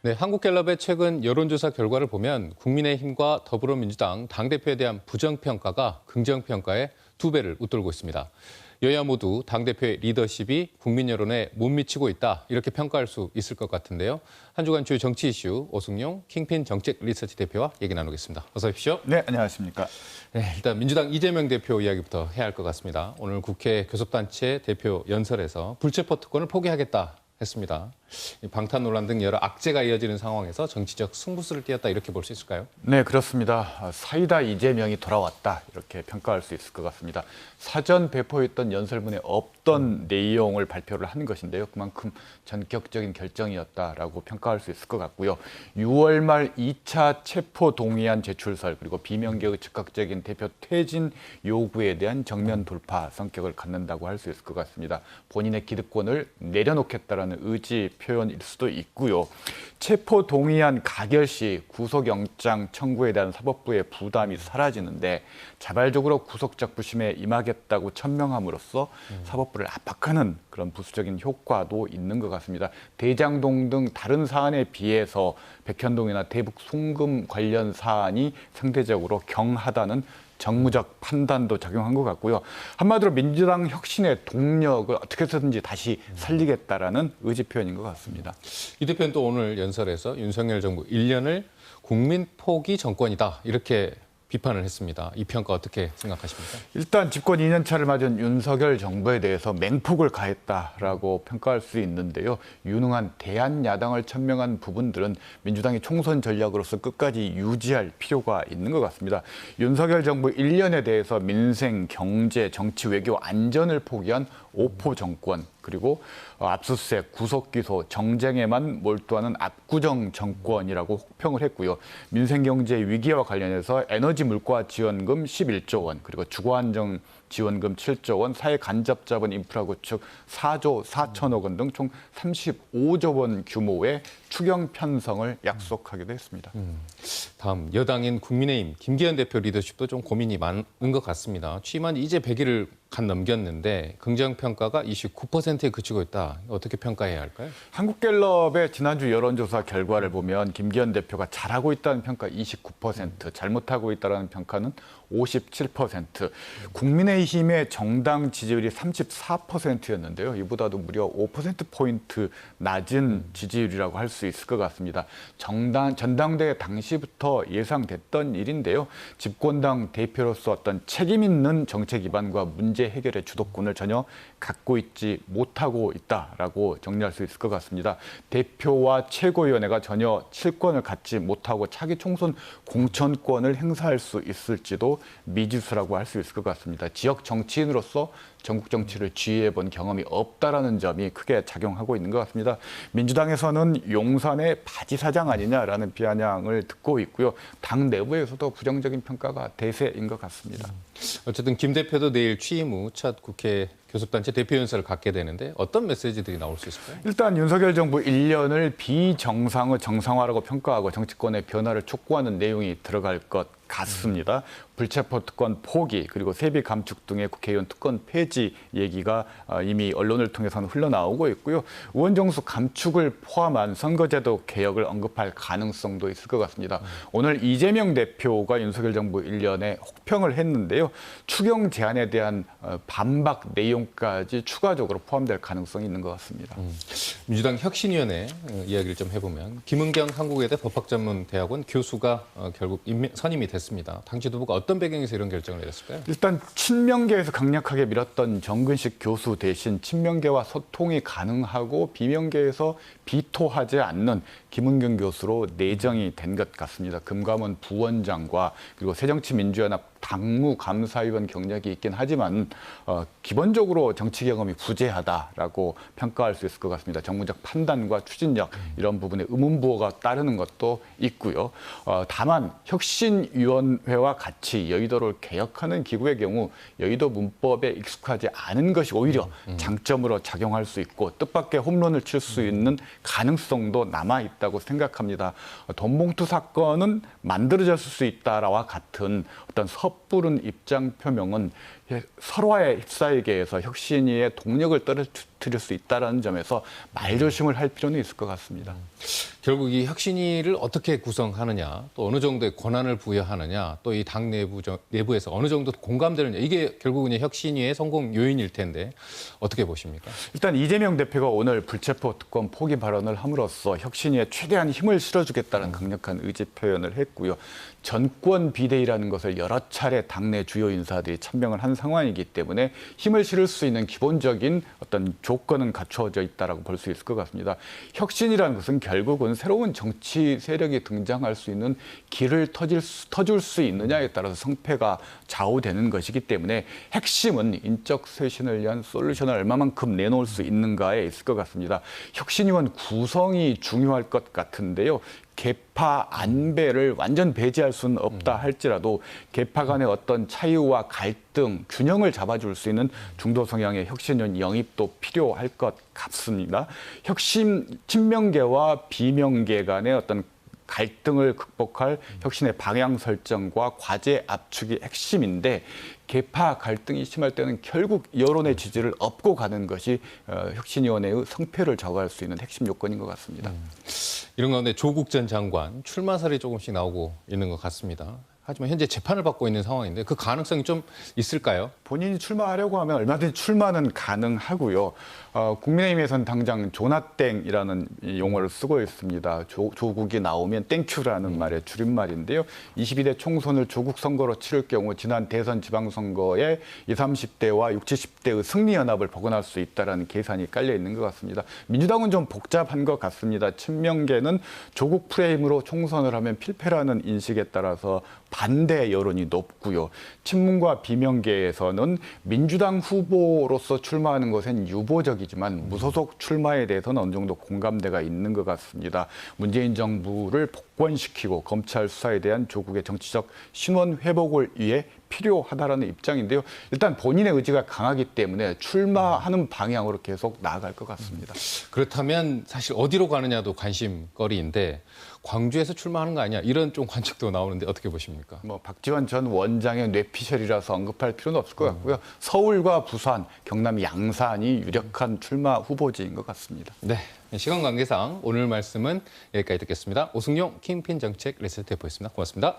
네, 한국갤럽의 최근 여론조사 결과를 보면 국민의힘과 더불어민주당 당대표에 대한 부정평가가 긍정평가의 2배를 웃돌고 있습니다. 여야 모두 당대표의 리더십이 국민 여론에 못 미치고 있다, 이렇게 평가할 수 있을 것 같은데요. 한 주간 주요 정치 이슈 오승용 킹핀 정책 리서치 대표와 얘기 나누겠습니다. 어서 오십시오. 네, 안녕하십니까. 네, 일단 민주당 이재명 대표 이야기부터 해야 할 것 같습니다. 오늘 국회 교섭단체 대표 연설에서 불체포 특권을 포기하겠다 했습니다. 방탄 논란 등 여러 악재가 이어지는 상황에서 정치적 승부수를 띄었다, 이렇게 볼 수 있을까요? 네, 그렇습니다. 사이다 이재명이 돌아왔다, 이렇게 평가할 수 있을 것 같습니다. 사전 배포했던 연설문에 없던 내용을 발표를 한 것인데요. 그만큼 전격적인 결정이었다라고 평가할 수 있을 것 같고요. 6월 말 2차 체포 동의안 제출설, 그리고 비명계의 즉각적인 대표 퇴진 요구에 대한 정면 돌파 성격을 갖는다고 할 수 있을 것 같습니다. 본인의 기득권을 내려놓겠다라는 의지 표현일 수도 있고요. 체포 동의안 가결 시 구속영장 청구에 대한 사법부의 부담이 사라지는데 자발적으로 구속작부심에 임하겠다고 천명함으로써 사법부를 압박하는 그런 부수적인 효과도 있는 것 같습니다. 대장동 등 다른 사안에 비해서 백현동이나 대북 송금 관련 사안이 상대적으로 경하다는 정무적 판단도 작용한 것 같고요. 한마디로 민주당 혁신의 동력을 어떻게 해서든지 다시 살리겠다라는 의지 표현인 것 같습니다. 이 대표는 또 오늘 연설에서 윤석열 정부 1년을 국민 포기 정권이다, 이렇게 비판을 했습니다. 이 평가 어떻게 생각하십니까? 일단 집권 2년 차를 맞은 윤석열 정부에 대해서 맹폭을 가했다라고 평가할 수 있는데요. 유능한 대한야당을 천명한 부분들은 민주당이 총선 전략으로서 끝까지 유지할 필요가 있는 것 같습니다. 윤석열 정부 1년에 대해서 민생, 경제, 정치, 외교, 안전을 포기한 오포 정권, 그리고 압수수색, 구속기소, 정쟁에만 몰두하는 압구정 정권이라고 혹평을 했고요. 민생경제 위기와 관련해서 에너지 물가 지원금 11조 원, 그리고 주거안정 지원금 7조 원, 사회간접자본 인프라 구축 4조 4천억 원 등 총 35조 원 규모의 추경 편성을 약속하기도 했습니다. 다음 여당인 국민의힘 김기현 대표 리더십도 좀 고민이 많은 것 같습니다. 취임한 이제 100일을 간 넘겼는데 긍정평가가 29%에 그치고 있다. 어떻게 평가해야 할까요? 한국갤럽의 지난주 여론조사 결과를 보면 김기현 대표가 잘하고 있다는 평가 29%, 잘못하고 있다는 평가는 57%, 국민의힘의 정당 지지율이 34%였는데요. 이보다도 무려 5%포인트 낮은 지지율이라고 할 수 있을 것 같습니다. 전당대회 당시부터 예상됐던 일인데요. 집권당 대표로서 어떤 책임 있는 정책 기반과 문제 해결의 주도권을 전혀 갖고 있지 못하고 있다라고 정리할 수 있을 것 같습니다. 대표와 최고위원회가 전혀 실권을 갖지 못하고 차기 총선 공천권을 행사할 수 있을지도 미지수라고 할 수 있을 것 같습니다. 지역 정치인으로서 전국 정치를 지휘해본 경험이 없다라는 점이 크게 작용하고 있는 것 같습니다. 민주당에서는 용산의 바지사장 아니냐라는 비아냥을 듣고 있고요. 당 내부에서도 부정적인 평가가 대세인 것 같습니다. 어쨌든 김 대표도 내일 취임 후 첫 국회 교섭단체 대표 연설을 갖게 되는데 어떤 메시지들이 나올 수 있을까요? 일단 윤석열 정부 1년을 비정상의 정상화라고 평가하고 정치권의 변화를 촉구하는 내용이 들어갈 것 같습니다. 불체포 특권 포기, 그리고 세비 감축 등의 국회의원 특권 폐지 얘기가 이미 언론을 통해서는 흘러나오고 있고요. 의원 정수 감축을 포함한 선거제도 개혁을 언급할 가능성도 있을 것 같습니다. 오늘 이재명 대표가 윤석열 정부 1년에 혹평을 했는데요. 추경 제한에 대한 반박 내용까지 추가적으로 포함될 가능성이 있는 것 같습니다. 민주당 혁신위원회 이야기를 좀 해보면 김은경 한국외대 법학전문대학원 교수가 결국 선임이 됐습니다. 당 지도부가 어떤 배경에서 이런 결정을 내렸을까요? 일단 친명계에서 강력하게 밀었던 정근식 교수 대신 친명계와 소통이 가능하고 비명계에서 비토하지 않는 김은경 교수로 내정이 된 것 같습니다. 금감원 부원장과 그리고 새정치민주연합 당무감사위원 경력이 있긴 하지만 기본적으로 정치 경험이 부재하다라고 평가할 수 있을 것 같습니다. 정무적 판단과 추진력 이런 부분에 의문부호가 따르는 것도 있고요. 다만 혁신위원회와 같이 여의도를 개혁하는 기구의 경우 여의도 문법에 익숙하지 않은 것이 오히려 장점으로 작용할 수 있고 뜻밖의 홈런을 칠 수 있는 가능성도 남아있다고 생각합니다. 돈봉투 사건은 만들어졌을 수 있다와 같은 어떤 섣부른 입장 표명은 설화에 휩싸이게 해서 혁신위의 동력을 터뜨릴 수 있다는 점에서 말조심을 할 필요는 있을 것 같습니다. 결국 이 혁신위를 어떻게 구성하느냐, 또 어느 정도의 권한을 부여하느냐, 또 이 당 내부에서 어느 정도 공감되느냐, 이게 결국은 이 혁신위의 성공 요인일 텐데 어떻게 보십니까? 일단 이재명 대표가 오늘 불체포 특권 포기 발언을 함으로써 혁신위에 최대한 힘을 실어주겠다는 강력한 의지 표현을 했고요. 전권 비대위라는 것을 여러 차례 당내 주요 인사들이 참명을 한 상황이기 때문에 힘을 실을 수 있는 기본적인 어떤 조건은 갖추어져 있다라고 볼 수 있을 것 같습니다. 혁신이라는 것은 결국은 새로운 정치 세력이 등장할 수 있는 길을 터줄 수 있느냐에 따라서 성패가 좌우되는 것이기 때문에 핵심은 인적 쇄신을 위한 솔루션을 얼마만큼 내놓을 수 있는가에 있을 것 같습니다. 혁신위원 구성이 중요할 것 같은데요. 계파 안배를 완전 배제할 수는 없다 할지라도 계파 간의 어떤 차이와 갈등, 균형을 잡아줄 수 있는 중도 성향의 혁신위원 영입도 필요할 것 같습니다. 친명계와 비명계 간의 어떤 갈등을 극복할 혁신의 방향 설정과 과제 압축이 핵심인데 계파 갈등이 심할 때는 결국 여론의 지지를 얻고 가는 것이 혁신위원회의 성패를 좌우할 수 있는 핵심 요건인 것 같습니다. 이런 가운데 조국 전 장관 출마설이 조금씩 나오고 있는 것 같습니다. 하지만 현재 재판을 받고 있는 상황인데 그 가능성이 좀 있을까요? 본인이 출마하려고 하면 얼마든지 출마는 가능하고요. 국민의힘에서는 당장 조나땡이라는 용어를 쓰고 있습니다. 조국이 나오면 땡큐라는 말의 줄임말인데요. 22대 총선을 조국 선거로 치를 경우 지난 대선 지방선거에 20, 30대와 60, 70대의 승리연합을 복원할 수 있다는 계산이 깔려 있는 것 같습니다. 민주당은 좀 복잡한 것 같습니다. 친명계는 조국 프레임으로 총선을 하면 필패라는 인식에 따라서 반대 여론이 높고요. 친문과 비명계에서는 민주당 후보로서 출마하는 것은 유보적이지만 무소속 출마에 대해서는 어느 정도 공감대가 있는 것 같습니다. 문재인 정부를 복권시키고 검찰 수사에 대한 조국의 정치적 신원 회복을 위해 필요하다라는 입장인데요. 일단 본인의 의지가 강하기 때문에 출마하는 방향으로 계속 나아갈 것 같습니다. 그렇다면 사실 어디로 가느냐도 관심거리인데 광주에서 출마하는 거 아니야? 이런 좀 관측도 나오는데 어떻게 보십니까? 박지원 전 원장의 뇌피셜이라서 언급할 필요는 없을 것 같고요. 서울과 부산, 경남 양산이 유력한 출마 후보지인 것 같습니다. 네, 시간 관계상 오늘 말씀은 여기까지 듣겠습니다. 오승용 캠페인 정책 리서치 대표였습니다. 고맙습니다.